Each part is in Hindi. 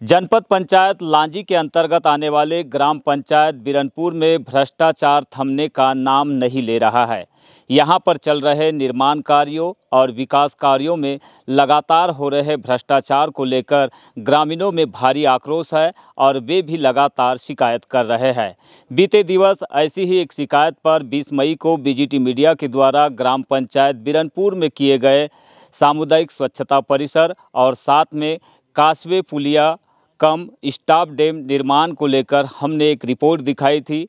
जनपद पंचायत लांजी के अंतर्गत आने वाले ग्राम पंचायत बिरनपुर में भ्रष्टाचार थमने का नाम नहीं ले रहा है। यहां पर चल रहे निर्माण कार्यों और विकास कार्यों में लगातार हो रहे भ्रष्टाचार को लेकर ग्रामीणों में भारी आक्रोश है और वे भी लगातार शिकायत कर रहे हैं। बीते दिवस ऐसी ही एक शिकायत पर 20 मई को बीजीटी मीडिया के द्वारा ग्राम पंचायत बिरनपुर में किए गए सामुदायिक स्वच्छता परिसर और साथ में कासवे पुलिया कम स्टाफ डैम निर्माण को लेकर हमने एक रिपोर्ट दिखाई थी,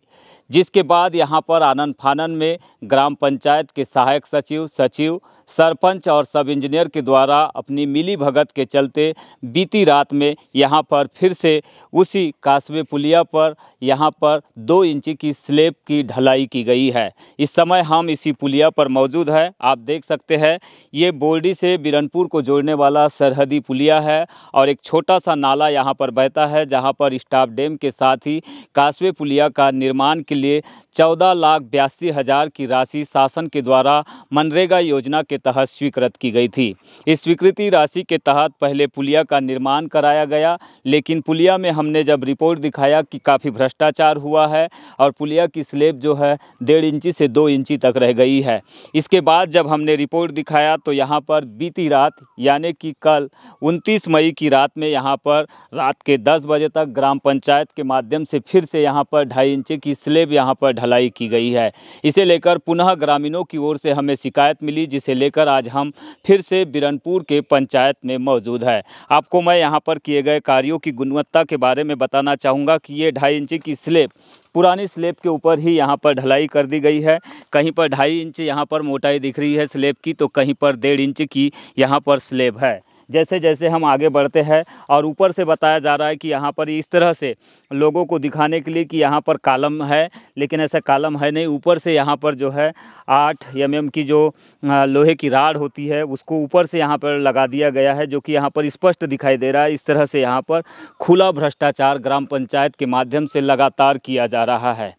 जिसके बाद यहां पर आनन फानन में ग्राम पंचायत के सहायक सचिव, सरपंच और सब इंजीनियर के द्वारा अपनी मिली भगत के चलते बीती रात में यहां पर फिर से उसी कासवे पुलिया पर यहां पर 2 इंची की स्लैब की ढलाई की गई है। इस समय हम इसी पुलिया पर मौजूद है। आप देख सकते हैं ये बोल्डी से बिरनपुर को जोड़ने वाला सरहदी पुलिया है और एक छोटा सा नाला यहां पर बहता है, जहां पर स्टाफ डैम के साथ ही कासवे पुलिया का निर्माण के लिए 14,82,000 की राशि शासन के द्वारा मनरेगा योजना के तहत स्वीकृत की गई थी। इस स्वीकृति राशि के तहत पहले पुलिया का निर्माण कराया गया, लेकिन पुलिया में हमने जब रिपोर्ट दिखाया कि काफ़ी भ्रष्टाचार हुआ है और पुलिया की स्लैब जो है 1.5 इंची से 2 इंची तक रह गई है। इसके बाद जब हमने रिपोर्ट दिखाया तो यहाँ पर बीती रात यानी कि कल 29 मई की रात में यहाँ पर रात के 10 बजे तक ग्राम पंचायत के माध्यम से फिर से यहाँ पर 2.5 इंची की स्लैब यहाँ पर ढलाई की गई है। इसे लेकर पुनः ग्रामीणों की ओर से हमें शिकायत मिली, जिसे लेकर आज हम फिर से बिरनपुर के पंचायत में मौजूद है। आपको मैं यहाँ पर किए गए कार्यों की गुणवत्ता के बारे में बताना चाहूँगा कि ये 2.5 इंची की स्लैब पुरानी स्लैब के ऊपर ही यहाँ पर ढलाई कर दी गई है। कहीं पर 2.5 इंच यहाँ पर मोटाई दिख रही है स्लैब की, तो कहीं पर 1.5 इंच की यहाँ पर स्लैब है। जैसे जैसे हम आगे बढ़ते हैं और ऊपर से बताया जा रहा है कि यहाँ पर इस तरह से लोगों को दिखाने के लिए कि यहाँ पर कॉलम है, लेकिन ऐसा कॉलम है नहीं। ऊपर से यहाँ पर जो है 8 mm की जो लोहे की राड होती है उसको ऊपर से यहाँ पर लगा दिया गया है, जो कि यहाँ पर स्पष्ट दिखाई दे रहा है। इस तरह से यहाँ पर खुला भ्रष्टाचार ग्राम पंचायत के माध्यम से लगातार किया जा रहा है।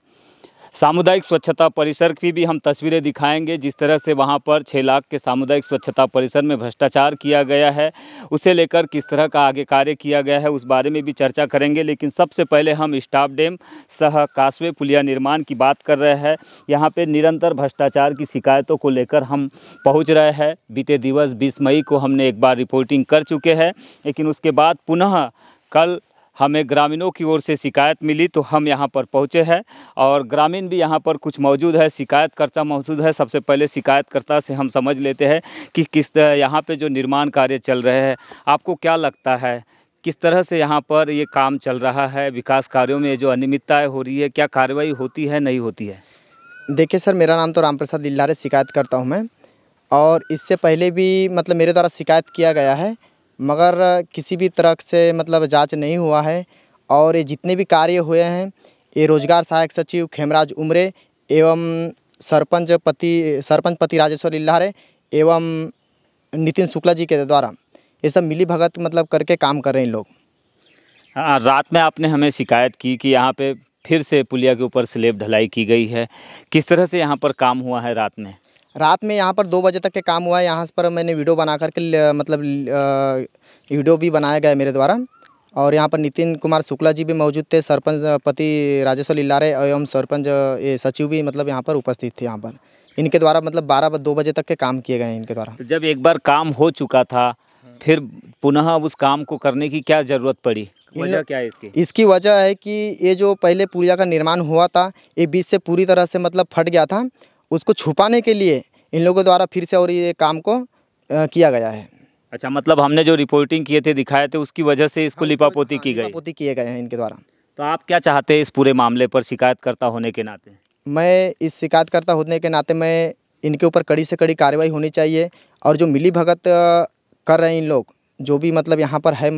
सामुदायिक स्वच्छता परिसर की भी हम तस्वीरें दिखाएंगे। जिस तरह से वहां पर 6 लाख के सामुदायिक स्वच्छता परिसर में भ्रष्टाचार किया गया है, उसे लेकर किस तरह का आगे कार्य किया गया है उस बारे में भी चर्चा करेंगे। लेकिन सबसे पहले हम स्टाफ डैम सह कासवे पुलिया निर्माण की बात कर रहे हैं। यहाँ पर निरंतर भ्रष्टाचार की शिकायतों को लेकर हम पहुँच रहे हैं। बीते दिवस 20 मई को हमने एक बार रिपोर्टिंग कर चुके हैं, लेकिन उसके बाद पुनः कल हमें ग्रामीणों की ओर से शिकायत मिली तो हम यहाँ पर पहुँचे हैं और ग्रामीण भी यहाँ पर कुछ मौजूद है, शिकायतकर्ता मौजूद है। सबसे पहले शिकायतकर्ता से हम समझ लेते हैं कि किस तरह यहाँ पे जो निर्माण कार्य चल रहे हैं, आपको क्या लगता है किस तरह से यहाँ पर ये काम चल रहा है? विकास कार्यों में जो अनियमितताएँ हो रही है, क्या कार्रवाई होती है नहीं होती है? देखिए सर, मेरा नाम तो रामप्रसाद लिल्लारे, शिकायत करता हूँ मैं, और इससे पहले भी मतलब मेरे द्वारा शिकायत किया गया है, मगर किसी भी तरह से मतलब जांच नहीं हुआ है। और ये जितने भी कार्य हुए हैं ये रोजगार सहायक सचिव खेमराज उमरे एवं सरपंच पति राजेश्वर लिल्लारे एवं नितिन शुक्ला जी के द्वारा ये सब मिली भगत मतलब करके काम कर रहे हैं लोग। हाँ, रात में आपने हमें शिकायत की कि यहाँ पे फिर से पुलिया के वीपर स्लैब ढलाई की गई है। किस तरह से यहाँ पर काम हुआ है रात में? रात में यहाँ पर 2 बजे तक के काम हुआ है। यहाँ पर मैंने वीडियो बना करके मतलब वीडियो भी बनाया गया मेरे द्वारा, और यहाँ पर नितिन कुमार शुक्ला जी भी मौजूद थे, सरपंच पति राजेश्वर लिल्लारे एवं सरपंच ये सचिव भी मतलब यहाँ पर उपस्थित थे। यहाँ पर इनके द्वारा मतलब 2 बजे तक के काम किए गए हैं इनके द्वारा। तो जब एक बार काम हो चुका था, फिर पुनः उस काम को करने की क्या ज़रूरत पड़ी? वजह क्या है इसकी? इसकी वजह है कि ये जो पहले पुलिया का निर्माण हुआ था ये बीच से पूरी तरह से मतलब फट गया था। उसको छुपाने के लिए इन लोगों द्वारा फिर से और ये काम को किया गया है। अच्छा, मतलब हमने जो रिपोर्टिंग किए थे, दिखाए थे, उसकी वजह से इसको लिपापोती की गई? लिपापोती किए गए हैं इनके द्वारा। तो आप क्या चाहते हैं इस पूरे मामले पर शिकायतकर्ता होने के नाते? मैं इस शिकायतकर्ता होने के नाते मैं इनके ऊपर कड़ी से कड़ी कार्रवाई होनी चाहिए, और जो मिली भगत कर रहे हैं इन लोग, जो भी मतलब यहाँ पर है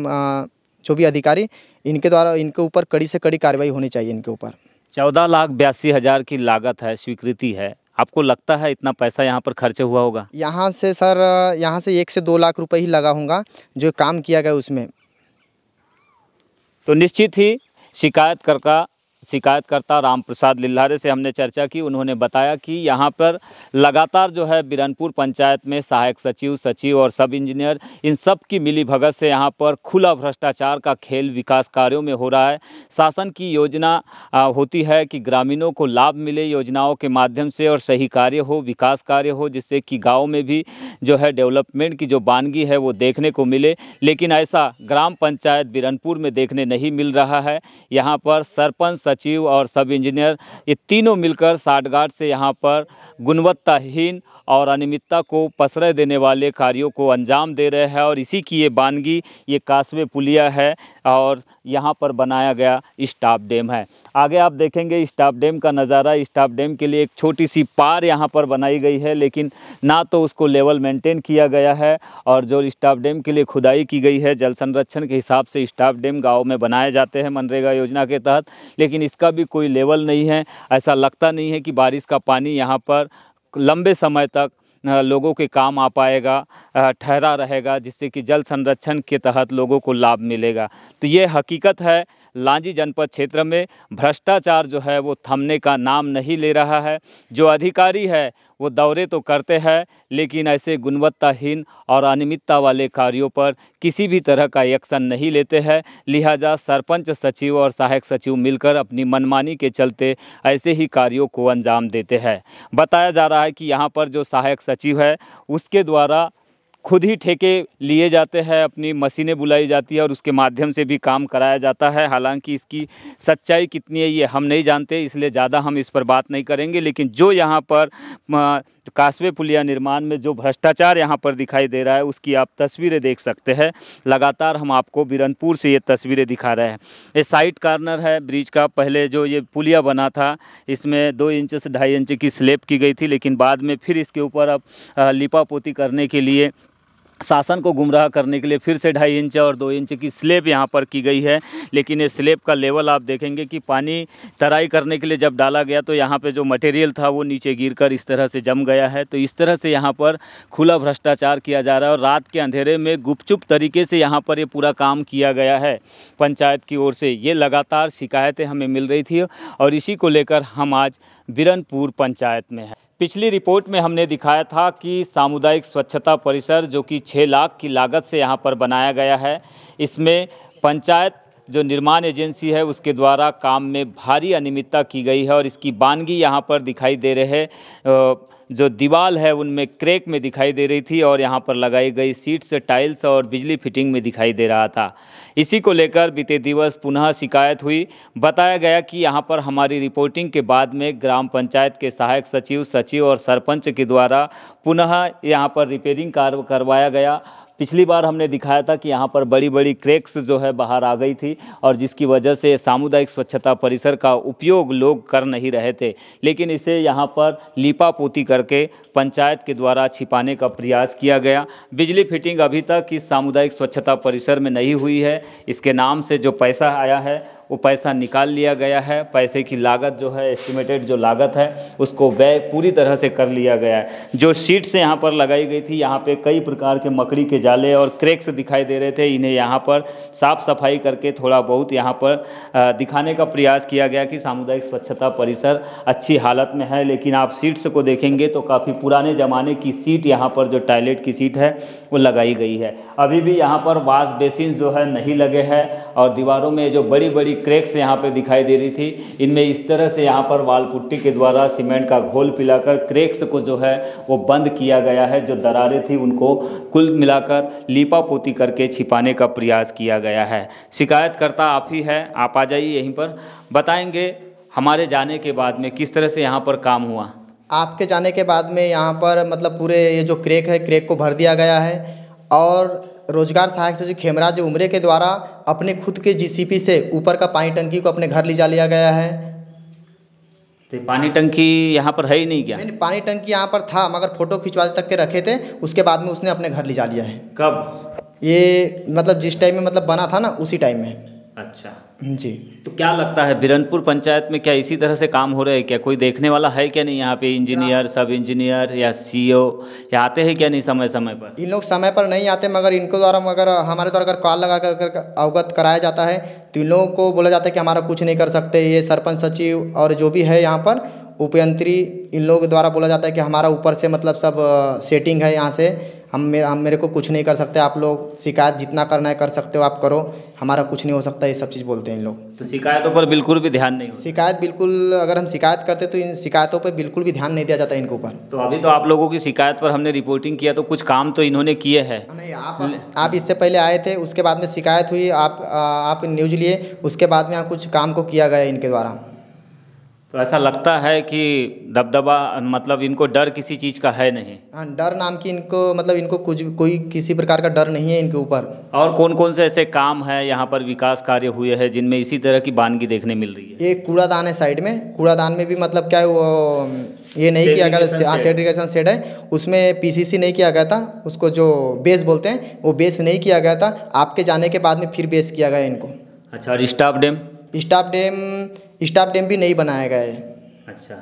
जो भी अधिकारी, इनके द्वारा इनके ऊपर कड़ी से कड़ी कार्रवाई होनी चाहिए इनके ऊपर। 14,82,000 की लागत है, स्वीकृति है। आपको लगता है इतना पैसा यहाँ पर खर्च हुआ होगा? यहाँ से सर, यहाँ से 1 से 2 लाख रुपए ही लगा होगा जो काम किया गया उसमें। तो निश्चित ही शिकायतकर्ता शिकायतकर्ता रामप्रसाद लिल्हारे से हमने चर्चा की। उन्होंने बताया कि यहाँ पर लगातार जो है बिरनपुर पंचायत में सहायक सचिव, सचिव और सब इंजीनियर, इन सब की मिलीभगत से यहाँ पर खुला भ्रष्टाचार का खेल विकास कार्यों में हो रहा है। शासन की योजना होती है कि ग्रामीणों को लाभ मिले योजनाओं के माध्यम से और सही कार्य हो, विकास कार्य हो, जिससे कि गाँव में भी जो है डेवलपमेंट की जो वानगी है वो देखने को मिले। लेकिन ऐसा ग्राम पंचायत बिरनपुर में देखने नहीं मिल रहा है। यहाँ पर सरपंच, सचिव और सब इंजीनियर ये तीनों मिलकर साठगांठ से यहाँ पर गुणवत्ताहीन और अनियमितता को प्रश्रय देने वाले कार्यों को अंजाम दे रहे हैं। और इसी की ये वानगी ये कासवे पुलिया है और यहाँ पर बनाया गया स्टाफ डैम है। आगे आप देखेंगे स्टाफ डैम का नज़ारा। स्टाफ डैम के लिए एक छोटी सी पार यहाँ पर बनाई गई है, लेकिन ना तो उसको लेवल मेंटेन किया गया है, और जो स्टाफ डैम के लिए खुदाई की गई है जल संरक्षण के हिसाब से स्टाफ डैम गाँव में बनाए जाते हैं मनरेगा योजना के तहत, लेकिन इसका भी कोई लेवल नहीं है। ऐसा लगता नहीं है कि बारिश का पानी यहाँ पर लंबे समय तक लोगों के काम आ पाएगा, ठहरा रहेगा, जिससे कि जल संरक्षण के तहत लोगों को लाभ मिलेगा। तो ये हकीकत है, लांजी जनपद क्षेत्र में भ्रष्टाचार जो है वो थमने का नाम नहीं ले रहा है। जो अधिकारी है वो दौरे तो करते हैं, लेकिन ऐसे गुणवत्ताहीन और अनियमितता वाले कार्यों पर किसी भी तरह का एक्शन नहीं लेते हैं। लिहाजा सरपंच, सचिव और सहायक सचिव मिलकर अपनी मनमानी के चलते ऐसे ही कार्यों को अंजाम देते हैं। बताया जा रहा है कि यहाँ पर जो सहायक सचिव है उसके द्वारा खुद ही ठेके लिए जाते हैं, अपनी मशीनें बुलाई जाती है और उसके माध्यम से भी काम कराया जाता है। हालांकि इसकी सच्चाई कितनी है ये हम नहीं जानते, इसलिए ज़्यादा हम इस पर बात नहीं करेंगे। लेकिन जो यहाँ पर कासवे पुलिया निर्माण में जो भ्रष्टाचार यहाँ पर दिखाई दे रहा है उसकी आप तस्वीरें देख सकते हैं। लगातार हम आपको बिरनपुर से ये तस्वीरें दिखा रहे हैं। ये साइड कॉर्नर है ब्रिज का। पहले जो ये पुलिया बना था इसमें 2 इंच से 2.5 इंच की स्लैब की गई थी, लेकिन बाद में फिर इसके ऊपर अब लिपा पोती करने के लिए, शासन को गुमराह करने के लिए फिर से 2.5 इंच और 2 इंच की स्लैब यहाँ पर की गई है। लेकिन ये स्लैब का लेवल आप देखेंगे कि पानी तराई करने के लिए जब डाला गया तो यहाँ पे जो मटेरियल था वो नीचे गिरकर इस तरह से जम गया है। तो इस तरह से यहाँ पर खुला भ्रष्टाचार किया जा रहा है और रात के अंधेरे में गुपचुप तरीके से यहाँ पर ये पूरा काम किया गया है पंचायत की ओर से। ये लगातार शिकायतें हमें मिल रही थी और इसी को लेकर हम आज बिरनपुर पंचायत में हैं। पिछली रिपोर्ट में हमने दिखाया था कि सामुदायिक स्वच्छता परिसर जो कि 6 लाख की लागत से यहाँ पर बनाया गया है, इसमें पंचायत जो निर्माण एजेंसी है उसके द्वारा काम में भारी अनियमितता की गई है और इसकी वानगी यहाँ पर दिखाई दे रहे हैं। जो दीवार है उनमें क्रैक में दिखाई दे रही थी और यहाँ पर लगाई गई सीट्स, टाइल्स और बिजली फिटिंग में दिखाई दे रहा था। इसी को लेकर बीते दिवस पुनः शिकायत हुई। बताया गया कि यहाँ पर हमारी रिपोर्टिंग के बाद में ग्राम पंचायत के सहायक सचिव, सचिव और सरपंच के द्वारा पुनः यहाँ पर रिपेयरिंग कार्य करवाया गया। पिछली बार हमने दिखाया था कि यहाँ पर बड़ी बड़ी क्रैक्स जो है बाहर आ गई थी और जिसकी वजह से सामुदायिक स्वच्छता परिसर का उपयोग लोग कर नहीं रहे थे, लेकिन इसे यहाँ पर लीपा पोती करके पंचायत के द्वारा छिपाने का प्रयास किया गया। बिजली फिटिंग अभी तक इस सामुदायिक स्वच्छता परिसर में नहीं हुई है। इसके नाम से जो पैसा आया है वो पैसा निकाल लिया गया है। पैसे की लागत जो है, एस्टिमेटेड जो लागत है उसको व्यय पूरी तरह से कर लिया गया है। जो शीट्स यहाँ पर लगाई गई थी, यहाँ पे कई प्रकार के मकड़ी के जाले और क्रैक्स दिखाई दे रहे थे। इन्हें यहाँ पर साफ सफाई करके थोड़ा बहुत यहाँ पर दिखाने का प्रयास किया गया कि सामुदायिक स्वच्छता परिसर अच्छी हालत में है। लेकिन आप सीट्स को देखेंगे तो काफ़ी पुराने ज़माने की सीट यहाँ पर जो टॉयलेट की सीट है वो लगाई गई है। अभी भी यहाँ पर वॉश बेसिन जो है नहीं लगे हैं और दीवारों में जो बड़ी बड़ी क्रैक्स यहाँ पे दिखाई दे रही थी, इनमें इस तरह से यहाँ पर वाल पुट्टी के द्वारा सीमेंट का घोल पिलाकर क्रैक्स को जो है वो बंद किया गया है। जो दरारें थी उनको कुल मिलाकर लीपा पोती करके छिपाने का प्रयास किया गया है। शिकायतकर्ता आप ही है, आप आ जाइए यहीं पर, बताएंगे हमारे जाने के बाद में किस तरह से यहाँ पर काम हुआ। आपके जाने के बाद में यहाँ पर मतलब पूरे ये जो क्रैक है, क्रैक को भर दिया गया है और रोजगार सहायक से जो खेमराज उमरे के द्वारा अपने खुद के जीसीपी से ऊपर का पानी टंकी को अपने घर ले जा लिया गया है। तो पानी टंकी यहाँ पर है ही नहीं क्या? नहीं, पानी टंकी यहाँ पर था मगर फ़ोटो खिंचवाते तक के रखे थे, उसके बाद में उसने अपने घर ले जा लिया है। कब? ये मतलब जिस टाइम में मतलब बना था ना उसी टाइम में। अच्छा। जी। तो क्या लगता है बिरनपुर पंचायत में क्या इसी तरह से काम हो रहे हैं क्या? कोई देखने वाला है क्या नहीं यहाँ पे? इंजीनियर, सब इंजीनियर या सीईओ या आते हैं क्या नहीं समय समय पर? इन लोग समय पर नहीं आते, मगर इनको द्वारा मगर हमारे द्वारा अगर कॉल लगा कर अवगत कराया जाता है तो इन लोगों को बोला जाता है कि हमारा कुछ नहीं कर सकते। ये सरपंच, सचिव और जो भी है यहाँ पर उपयंत्री, इन लोगों द्वारा बोला जाता है कि हमारा ऊपर से मतलब सब सेटिंग है यहाँ से, हम मेरे को कुछ नहीं कर सकते। आप लोग शिकायत जितना करना है कर सकते हो, आप करो, हमारा कुछ नहीं हो सकता। ये सब चीज़ बोलते हैं इन लोग। तो शिकायतों पर बिल्कुल भी ध्यान नहीं होता? शिकायत बिल्कुल, अगर हम शिकायत करते तो इन शिकायतों पर बिल्कुल भी ध्यान नहीं दिया जाता इनके ऊपर। तो अभी तो आप लोगों की शिकायत पर हमने रिपोर्टिंग किया, तो कुछ काम तो इन्होंने किए हैं? नहीं, आप इससे पहले आए थे, उसके बाद में शिकायत हुई, आप न्यूज़ लिए, उसके बाद में यहाँ कुछ काम को किया गया इनके द्वारा। तो ऐसा लगता है कि दबदबा, मतलब इनको डर किसी चीज़ का है नहीं? हाँ, डर नाम की इनको मतलब इनको कोई किसी प्रकार का डर नहीं है इनके ऊपर। और कौन कौन से ऐसे काम हैं यहाँ पर विकास कार्य हुए हैं जिनमें इसी तरह की वानगी देखने मिल रही है? एक कूड़ादान है साइड में, कूड़ादान में भी मतलब क्या है वो ये नहीं किया गया था। सेग्रीगेशन शेड है, उसमें पीसीसी नहीं किया गया था, उसको जो बेस बोलते हैं वो बेस नहीं किया गया था। आपके जाने के बाद में फिर बेस किया गया इनको। अच्छा, और स्टाफ डैम? स्टाफ डैम भी नहीं बनाया गया है। अच्छा।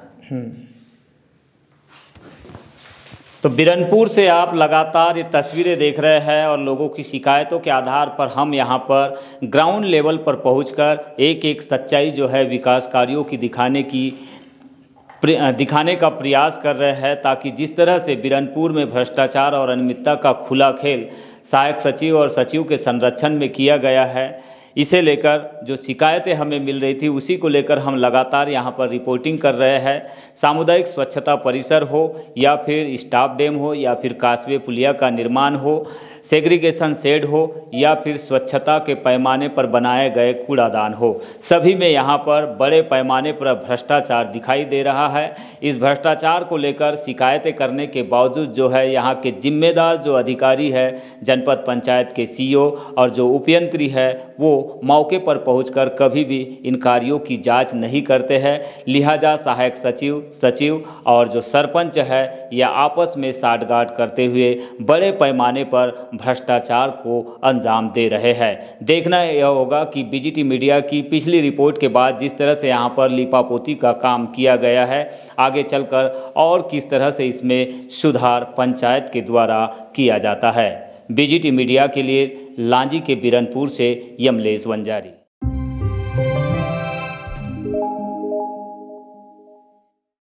तो बिरनपुर से आप लगातार ये तस्वीरें देख रहे हैं और लोगों की शिकायतों के आधार पर हम यहाँ पर ग्राउंड लेवल पर पहुंचकर एक एक सच्चाई जो है विकास कार्यों की दिखाने का प्रयास कर रहे हैं, ताकि जिस तरह से बिरनपुर में भ्रष्टाचार और अनियमितता का खुला खेल सहायक सचिव और सचिव के संरक्षण में किया गया है, इसे लेकर जो शिकायतें हमें मिल रही थी उसी को लेकर हम लगातार यहाँ पर रिपोर्टिंग कर रहे हैं। सामुदायिक स्वच्छता परिसर हो या फिर स्टाफ डैम हो या फिर कासवे पुलिया का निर्माण हो, सेग्रीगेशन शेड हो या फिर स्वच्छता के पैमाने पर बनाए गए कूड़ादान हो, सभी में यहाँ पर बड़े पैमाने पर भ्रष्टाचार दिखाई दे रहा है। इस भ्रष्टाचार को लेकर शिकायतें करने के बावजूद जो है यहाँ के जिम्मेदार जो अधिकारी है, जनपद पंचायत के सीईओ और जो उपयंत्री है, वो मौके पर पहुंचकर कभी भी इन कार्यों की जांच नहीं करते हैं। लिहाजा सहायक सचिव और जो सरपंच है यह आपस में साठगांठ करते हुए बड़े पैमाने पर भ्रष्टाचार को अंजाम दे रहे हैं। देखना यह होगा कि बीजीटी मीडिया की पिछली रिपोर्ट के बाद जिस तरह से यहाँ पर लीपापोती का काम किया गया है, आगे चलकर और किस तरह से इसमें सुधार पंचायत के द्वारा किया जाता है। बीजीटी मीडिया के लिए लांजी के बिरनपुर से यमलेश वंजारी।